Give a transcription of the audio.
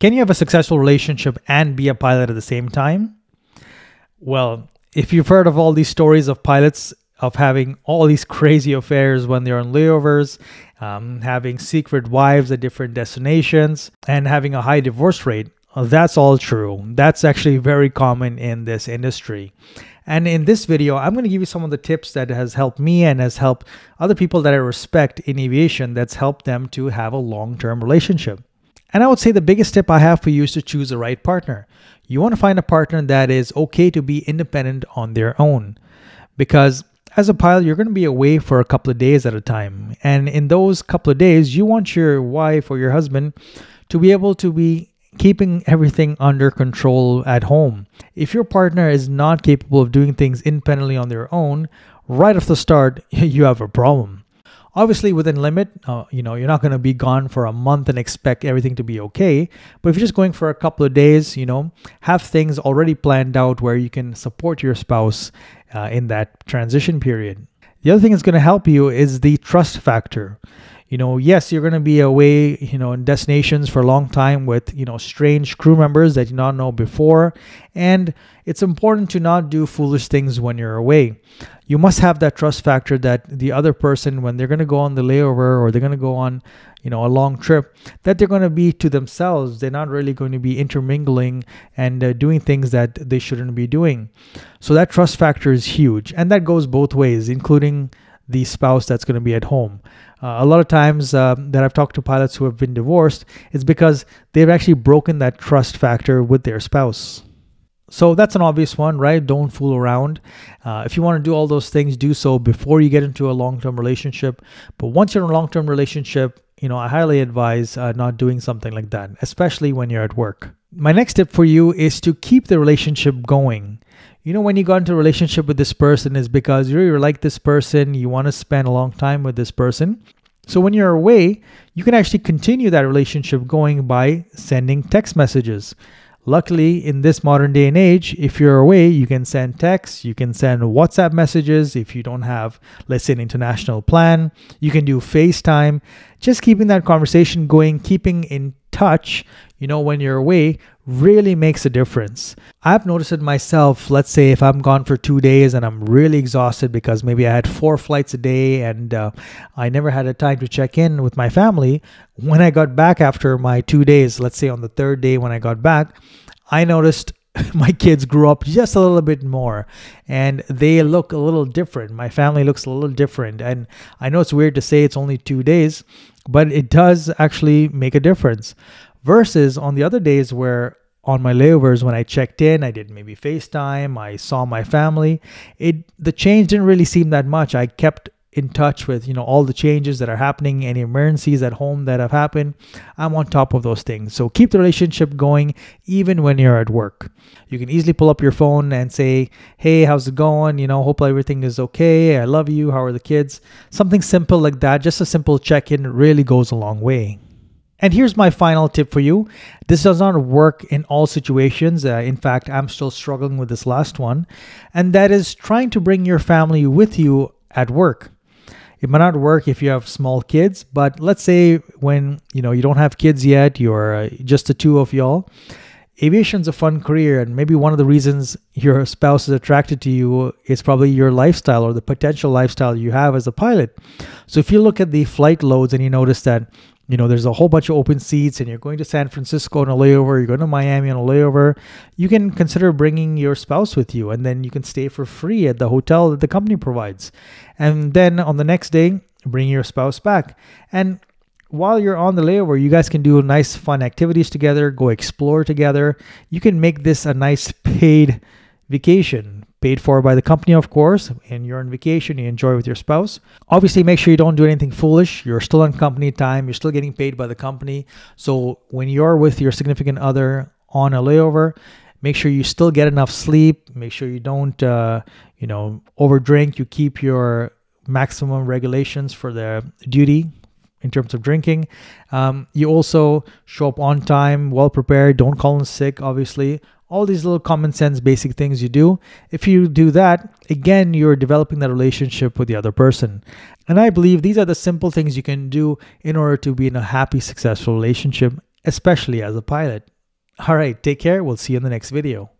Can you have a successful relationship and be a pilot at the same time? Well, if you've heard of all these stories of pilots of having all these crazy affairs when they're on layovers, having secret wives at different destinations, and having a high divorce rate, that's all true. That's actually very common in this industry. And in this video, I'm going to give you some of the tips that has helped me and has helped other people that I respect in aviation that's helped them to have a long-term relationship. And I would say the biggest tip I have for you is to choose the right partner. You want to find a partner that is okay to be independent on their own. Because as a pilot, you're going to be away for a couple of days at a time. And in those couple of days, you want your wife or your husband to be able to be keeping everything under control at home. If your partner is not capable of doing things independently on their own, right off the start, you have a problem. Obviously, within limit, you're not going to be gone for a month and expect everything to be okay. But if you're just going for a couple of days, have things already planned out where you can support your spouse in that transition period. The other thing that's going to help you is the trust factor. Yes, you're going to be away, in destinations for a long time with, strange crew members that you not know before. And it's important to not do foolish things when you're away. You must have that trust factor that the other person, when they're going to go on the layover or they're going to go on, a long trip, that they're going to be to themselves. They're not really going to be intermingling and doing things that they shouldn't be doing. So that trust factor is huge. And that goes both ways, including the spouse that's going to be at home. A lot of times that I've talked to pilots who have been divorced, it's because they've actually broken that trust factor with their spouse. So that's an obvious one, right? Don't fool around. If you want to do all those things, do so before you get into a long-term relationship. But once you're in a long-term relationship, I highly advise not doing something like that, especially when you're at work. My next tip for you is to keep the relationship going. When you got into a relationship with this person is because you really like this person, you want to spend a long time with this person. So when you're away, you can actually continue that relationship going by sending text messages. Luckily, in this modern day and age, if you're away, you can send texts, you can send WhatsApp messages if you don't have, let's say, an international plan. You can do FaceTime. Just keeping that conversation going, keeping in touch, when you're away really makes a difference. I've noticed it myself. Let's say if I'm gone for 2 days and I'm really exhausted because maybe I had 4 flights a day and I never had a time to check in with my family. When I got back after my 2 days, let's say on the 3rd day when I got back, I noticed my kids grew up just a little bit more and they look a little different. My family looks a little different. And I know it's weird to say it's only 2 days, but it does actually make a difference. Versus on the other days where on my layovers, when I checked in, I did maybe FaceTime, I saw my family. The change didn't really seem that much. I kept in touch with, all the changes that are happening, any emergencies at home that have happened. I'm on top of those things. So keep the relationship going even when you're at work. You can easily pull up your phone and say, hey, how's it going? Hope everything is okay. I love you. How are the kids? Something simple like that. Just a simple check-in really goes a long way. And here's my final tip for you. This does not work in all situations. In fact, I'm still struggling with this last one. And that is trying to bring your family with you at work. It might not work if you have small kids, but let's say when you don't have kids yet, you're just the two of y'all. Aviation's a fun career, and maybe one of the reasons your spouse is attracted to you is probably your lifestyle or the potential lifestyle you have as a pilot. So if you look at the flight loads and you notice that there's a whole bunch of open seats and you're going to San Francisco on a layover, you're going to Miami on a layover, you can consider bringing your spouse with you and then you can stay for free at the hotel that the company provides. And then on the next day, bring your spouse back. And while you're on the layover, you guys can do nice fun activities together, go explore together. You can make this a nice paid vacation. Paid for by the company, of course, and you're on vacation, you enjoy with your spouse. Obviously, make sure you don't do anything foolish. You're still on company time. You're still getting paid by the company. So when you're with your significant other on a layover, make sure you still get enough sleep. Make sure you don't, overdrink. You keep your maximum regulations for the duty in terms of drinking. You also show up on time, well prepared. Don't call in sick, obviously. All these little common sense basic things you do. If you do that, again, you're developing that relationship with the other person. And I believe these are the simple things you can do in order to be in a happy, successful relationship, especially as a pilot. All right, take care. We'll see you in the next video.